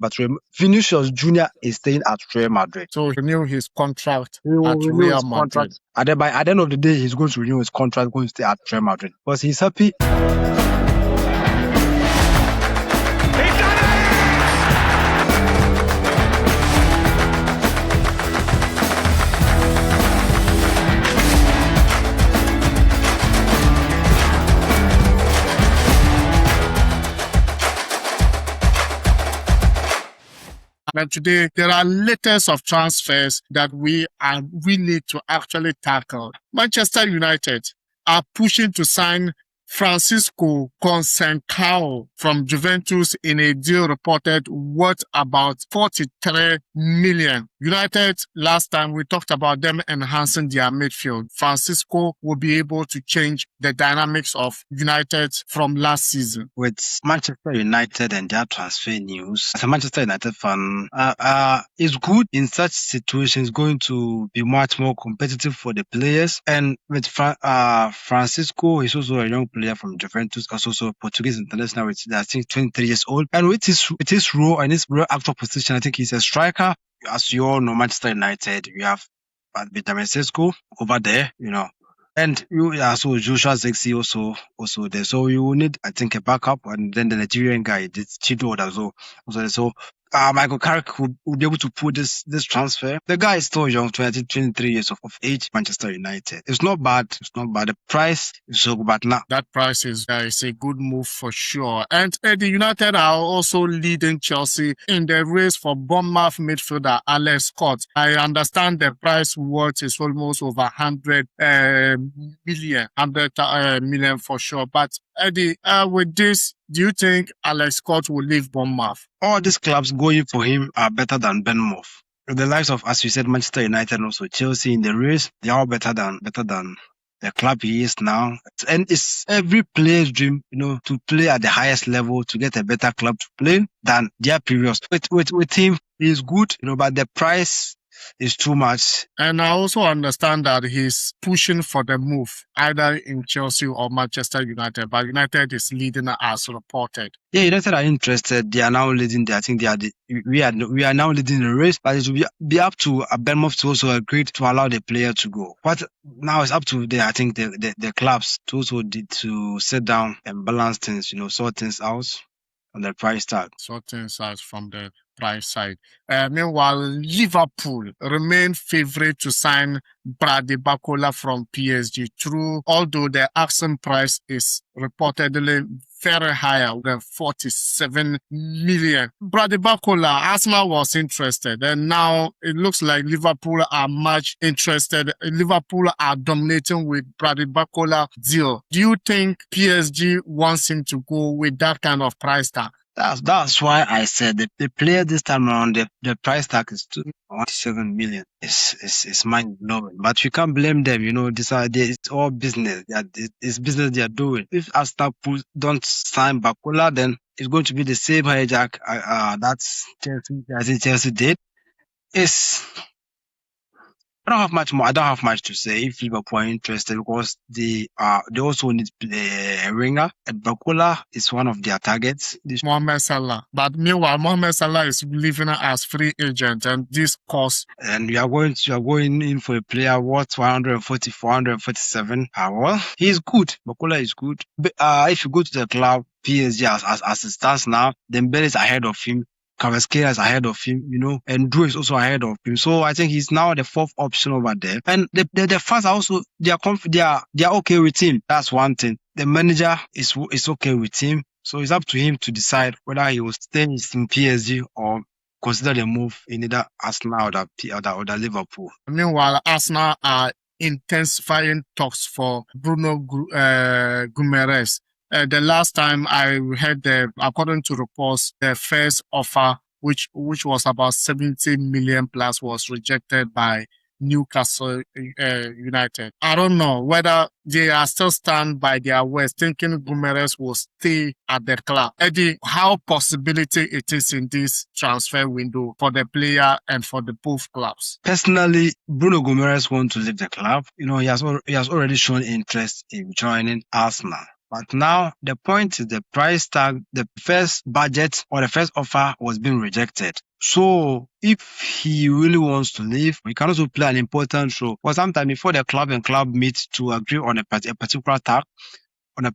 but Vinicius Junior is staying at Real Madrid. So renew his contract He will at renew Real his Madrid. contract. At the end of the day, he's going to renew his contract, going to stay at Real Madrid because he's happy. And today, there are litters of transfers that we need to actually tackle. Manchester United are pushing to sign Francisco Conceicao from Juventus in a deal reported worth about 43 million. United, last time we talked about them enhancing their midfield. Francisco will be able to change the dynamics of United from last season. With Manchester United and their transfer news, as a Manchester United fan, it's good in such situations, going to be much more competitive for the players. And with Francisco, he's also a young player from Juventus, also a Portuguese international, which I think 23 years old. And with his role and his real actual position, I think he's a striker. As you all know, Manchester United, you have Benjamin Sesko over there, and you also Joshua Zexi also there. So you will need, I think, a backup, and then the Nigerian guy, this Chido also there. So Michael Carrick will be able to pull this transfer. The guy is still young, 23 years of age. Manchester United. It's not bad. The price is so good, but now that price is a good move for sure. And the United are also leading Chelsea in the race for Bournemouth midfielder Alex Scott. I understand the price worth is almost over 100 million for sure. But Eddie, with this, do you think Alex Scott will leave Bournemouth? All these clubs going for him are better than Bournemouth. The likes of, as you said, Manchester United and also Chelsea in the race, they are all better than the club he is now. And it's every player's dream, to play at the highest level, to get a better club to play than their previous. With him, he's good, but the price is too much. And I also understand that he's pushing for the move, either in Chelsea or Manchester United, but United is leading as reported. Yeah, United are interested. They are now leading. I think we are now leading the race, but it will be up to Bournemouth to also agree to allow the player to go. But now it's up to the clubs to also to sit down and balance things, sort things out on the price tag. Sort things out from the price side. Meanwhile, Liverpool remain favourite to sign Bradley Barcola from PSG, although the asking price is reportedly very higher than 47 million. Bradley Barcola, Arsenal was interested, and now it looks like Liverpool are much interested. Liverpool are dominating with Bradley Barcola deal. Do you think PSG wants him to go with that kind of price tag? That's why I said the player this time around, the price tag is 27 million. It's mind blowing, but you can't blame them. It's all business. It's business they are doing. If Arsenal don't sign Barcola, then it's going to be the same hijack that's Chelsea did. I don't have much to say if Liverpool are interested, because they also need a winger, and Barcola is one of their targets. Mohamed Salah. But meanwhile, Mohamed Salah is leaving as free agent, and this cost. And you are going in for a player worth 144, 147. Well, he is good. Barcola is good. But if you go to the club, PSG as it stands now, Dembele is ahead of him. Kvaratskhelia is ahead of him, and Drew is also ahead of him. So I think he's now the fourth option over there. And the fans are also, they are okay with him. That's one thing. The manager is okay with him. So it's up to him to decide whether he will stay in PSG or consider the move in either Arsenal or the Liverpool. Meanwhile, Arsenal are intensifying talks for Bruno Guimaraes. The last time I heard, according to reports, the first offer, which was about 70 million plus, was rejected by Newcastle United. I don't know whether they are still stand by their words, thinking Guimaraes will stay at the club. Eddie, how possibility it is in this transfer window for the player and for the both clubs? Personally, Bruno Guimaraes wants to leave the club. He has already shown interest in joining Arsenal. But now the point is the price tag, the first budget or the first offer was being rejected. So if he really wants to leave, he can also play an important role. For sometime before the club and club meet to agree on a particular tag, on a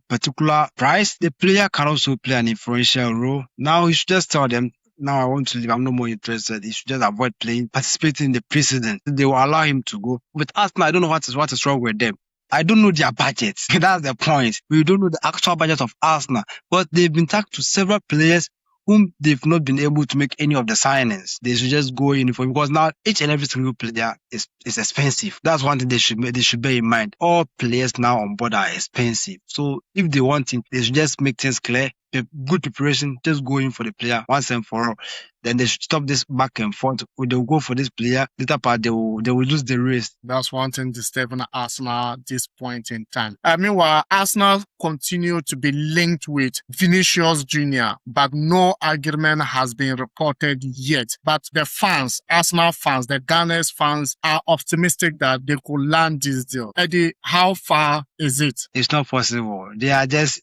particular price, the player can also play an influential role. Now he should just tell them, now I want to leave, I'm no more interested. He should just avoid participating in the precedent. They will allow him to go. With Arsenal, I don't know what is wrong with them. I don't know their budget. That's the point. We don't know the actual budget of Arsenal, but they've been tagged to several players whom they've not been able to make any of the signings. They should just go in for, because now each and every single player is expensive. That's one thing they should bear in mind. All players now on board are expensive. So if they want it, they should just make things clear. Good preparation, just go in for the player once and for all. Then they should stop this back and forth. They'll go for this player. Later part, they will lose the race. That's one thing disturbing Arsenal at this point in time. Meanwhile, Arsenal continue to be linked with Vinicius Junior, but no agreement has been reported yet. But the fans, Arsenal fans, the Ghana's fans are optimistic that they could land this deal. Eddie, how far is it? It's not possible. They are just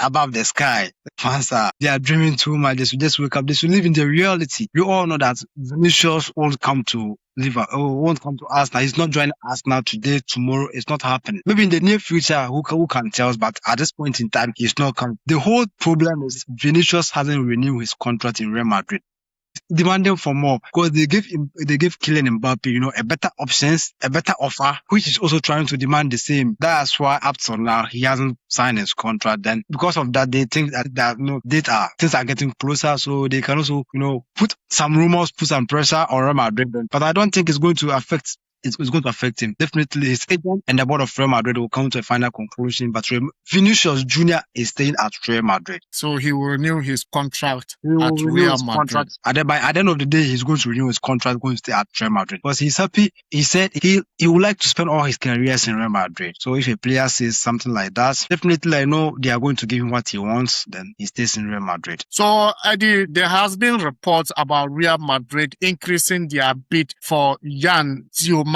above the sky. The fans they are dreaming too much. They should just wake up. They should live in the reality. We all know that Vinicius won't come to Liverpool, won't come to Arsenal. He's not joining Arsenal today, tomorrow. It's not happening. Maybe in the near future, who can tell us? But at this point in time, he's not coming. The whole problem is Vinicius hasn't renewed his contract in Real Madrid. Demanding for more, because they give Kylian Mbappe, a better options, a better offer, which is also trying to demand the same. That's why up to now he hasn't signed his contract. Then because of that, they think that things are getting closer, so they can also put some rumors, put some pressure on Real Madrid. But I don't think it's going to affect. It's going to affect him. Definitely his agent and the board of Real Madrid will come to a final conclusion. But Vinicius Junior is staying at Real Madrid. So he will renew his contract at Real Madrid. By the end of the day, he's going to renew his contract, going to stay at Real Madrid. Because he's happy. He said he would like to spend all his careers in Real Madrid. So if a player says something like that, definitely I know they are going to give him what he wants, then he stays in Real Madrid. So Eddie, there has been reports about Real Madrid increasing their bid for Diomande.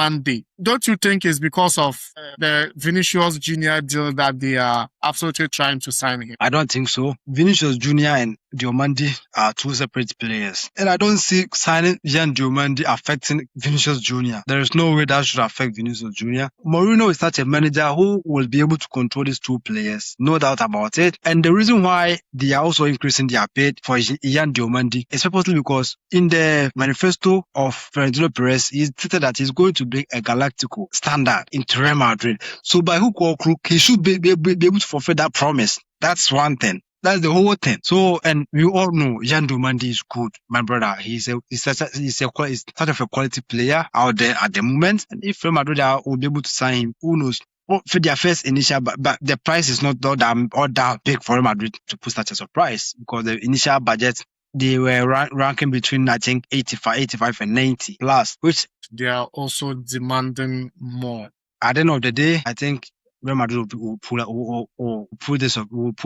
Don't you think it's because of the Vinicius Junior deal that they are absolutely trying to sign him? I don't think so. Vinicius Junior and Diomande are two separate players. And I don't see signing Diomande affecting Vinicius Junior. There is no way that should affect Vinicius Junior. Mourinho is such a manager who will be able to control these two players. No doubt about it. And the reason why they are also increasing their bid for Diomande is purposely because in the manifesto of Florentino Perez, he stated that he's going to bring a galactical standard into Real Madrid. So by hook or crook, he should be able to fulfill that promise. That's one thing. That's the whole thing. So, and we all know Diomande is good, my brother. He's such of a quality player out there at the moment. And if Real Madrid will be able to sign him, who knows? For their first initial, but the price is not all that big for Real Madrid to put such as a price, because the initial budget, they were ranking between, I think, 85 and 90 plus, which they are also demanding more. At the end of the day, I think Real Madrid will pull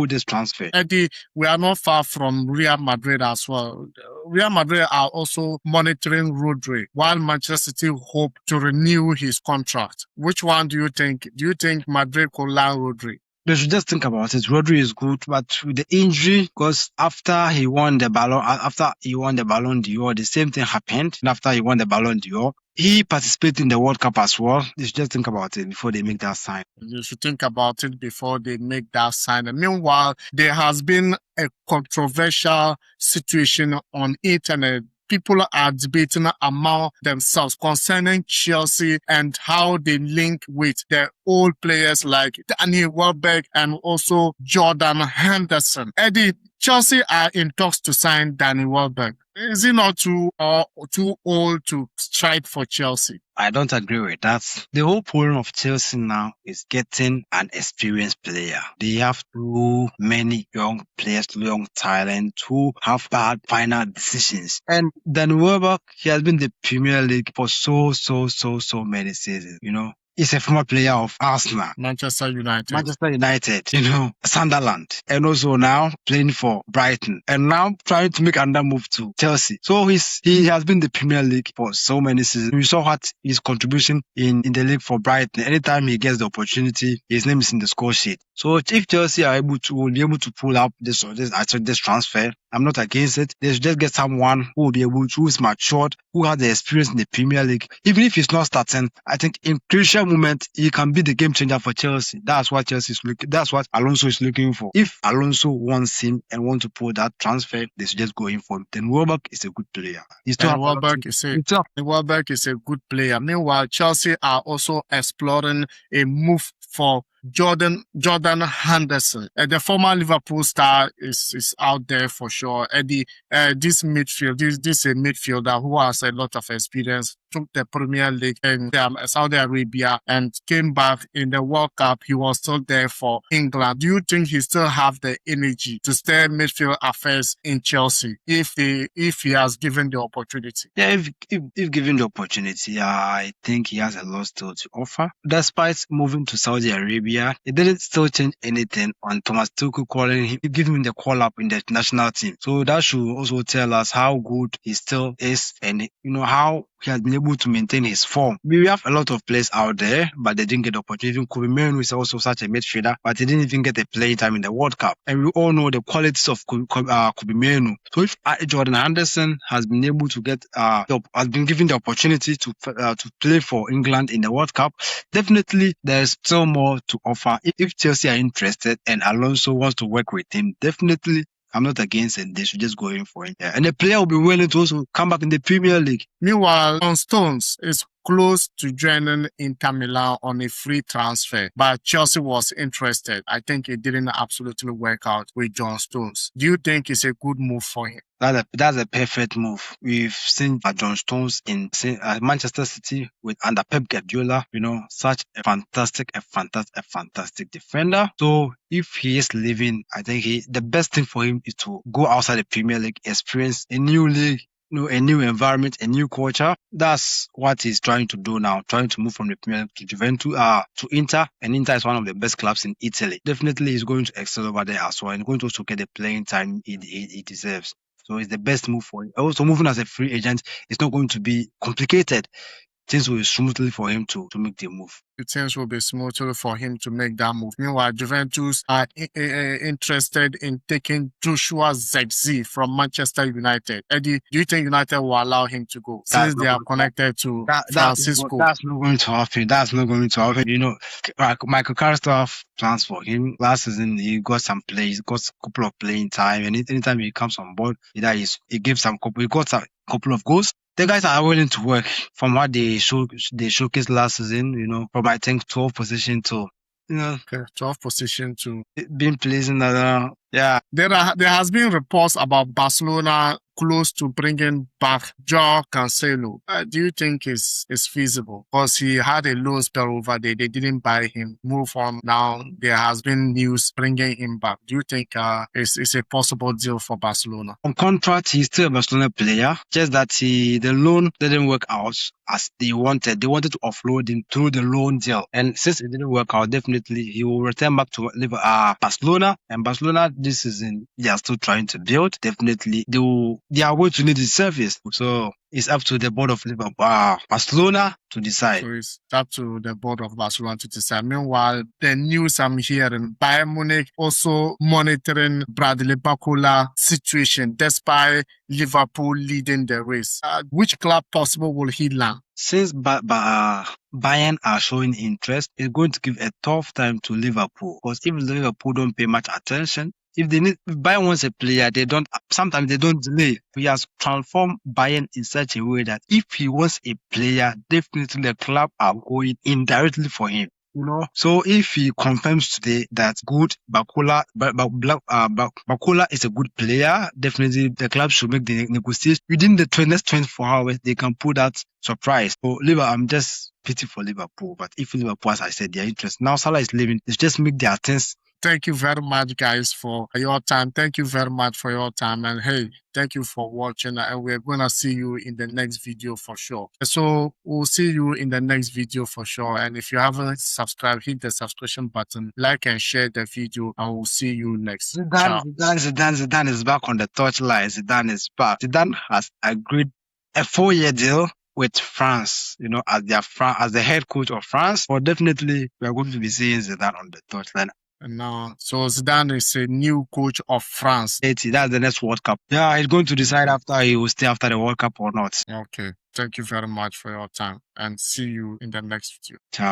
this transfer. Eddie, we are not far from Real Madrid as well. Real Madrid are also monitoring Rodri, while Manchester City hope to renew his contract. Which one do you think? Do you think Madrid could land Rodri? They should just think about it. Rodri is good, but with the injury, because after he won the Ballon d'Or, the same thing happened. And after he won the Ballon d'Or, he participated in the World Cup as well. They should just think about it before they make that sign. You should think about it before they make that sign. And meanwhile, there has been a controversial situation on internet. People are debating among themselves concerning Chelsea and how they link with the old players like Wobergh and also Jordan Henderson. Eddie, Chelsea are in talks to sign Wobergh. Is he not too old to strike for Chelsea? I don't agree with that. The whole problem of Chelsea now is getting an experienced player. They have too many young players, young talent who have bad final decisions. And then Wobergh, he has been in the Premier League for so many seasons, is a former player of Arsenal, Manchester United, Sunderland, and also now playing for Brighton, and now trying to make another move to Chelsea. So he has been in the Premier League for so many seasons. We saw what his contribution in the league for Brighton. Anytime he gets the opportunity, his name is in the score sheet. So if Chelsea will be able to pull up this transfer, I'm not against it. They should just get someone who is matured, who has the experience in the Premier League. Even if he's not starting, I think in crucial moment he can be the game changer for Chelsea. That's what Chelsea is looking. That's what Alonso is looking for. If Alonso wants him and want to pull that transfer, they should just go in for him. Then Wobergh is a good player. Wobergh is a good player. Meanwhile, Chelsea are also exploring a move for Jordan Henderson. The former Liverpool star is out there for sure. This midfield, this a midfielder who has a lot of experience, took the Premier League in Saudi Arabia and came back in the World Cup. He was still there for England. Do you think he still have the energy to steer midfield affairs in Chelsea if he has given the opportunity? Yeah, if given the opportunity, I think he has a lot still to offer. Despite moving to Saudi Arabia, it didn't still change anything on Thomas Tuchel calling him, giving him the call up in the national team. So that should also tell us how good he still is and how he has been able to maintain his form. We have a lot of players out there, but they didn't get the opportunity. Kobe Menu is also such a midfielder, but he didn't even get a playing time in the World Cup. And we all know the qualities of Kobe Menu. So if Jordan Henderson has been able to get, has been given the opportunity to play for England in the World Cup, definitely there's still more to offer. If Chelsea are interested and Alonso wants to work with him, definitely I'm not against it. They should just go in for it. Yeah. And the player will be willing to also come back in the Premier League. Meanwhile, John Stones is close to joining Inter Milan on a free transfer, but Chelsea was interested. I think it didn't absolutely work out with John Stones. Do you think it's a good move for him? That's a perfect move. We've seen John Stones in Manchester City under Pep Guardiola, such a fantastic defender. So if he is leaving, I think the best thing for him is to go outside the Premier League, experience a new league, a new environment, a new culture. That's what he's trying to do now, trying to move from the Premier League to Juventus, to Inter. And Inter is one of the best clubs in Italy. Definitely he's going to excel over there as well and going to also get the playing time he deserves. So it's the best move for him. Also, moving as a free agent is not going to be complicated. Things will be smoothly for him to make the move. Things will be smoother for him to make that move. Meanwhile, Juventus are interested in taking Joshua Zirkzee from Manchester United. Eddie, do you think United will allow him to go since they are connected to Francisco? That's not going to happen. Michael Carrick still have plans for him. Last season, he got some plays, got a couple of playing time, and anytime he comes on board, he got a couple of goals. The guys are willing to work from what they showcased last season, from I think 12 position to 12 position to being pleasing. Yeah. There has been reports about Barcelona close to bringing back João Cancelo. Do you think it's feasible? Because he had a low spell over there. They didn't buy him. Move on. Now there has been news bringing him back. Do you think it's a possible deal for Barcelona? On contract, he's still a Barcelona player. Just that the loan didn't work out as they wanted. They wanted to offload him through the loan deal. And since it didn't work out, definitely he will return back to Barcelona. And Barcelona this season, they are still trying to build. Definitely, they are going to need the service. So it's up to the board of Barcelona to decide. So it's up to the board of Barcelona to decide. Meanwhile, the news I'm hearing, Bayern Munich also monitoring Bradley Barcola situation despite Liverpool leading the race. Which club possible will he land? Since Bayern are showing interest, it's going to give a tough time to Liverpool. Because if Liverpool don't pay much attention, if Bayern wants a player, sometimes they don't delay. He has transformed Bayern in such a way that if he wants a player, definitely the club are going indirectly for him. So if he confirms today that good Barcola is a good player, definitely the club should make the negotiation within the next 24 hours. They can put that surprise. So I'm just pity for Liverpool, but if Liverpool, as I said, they are interested now. Salah is leaving. It's just make their things Thank you very much, guys, for your time. Thank you very much for your time. And hey, thank you for watching. And we're going to see you in the next video for sure. So we'll see you in the next video for sure. And if you haven't subscribed, hit the subscription button, like and share the video, and we'll see you next. Zidane is back on the touchline. Zidane is back. Zidane has agreed a 4-year deal with France, as the head coach of France. But definitely, we are going to be seeing Zidane on the touchline. No, so Zidane is a new coach of France. That's the next World Cup. Yeah, he's going to decide after he will stay after the World Cup or not. Okay, thank you very much for your time, and see you in the next video. Ciao.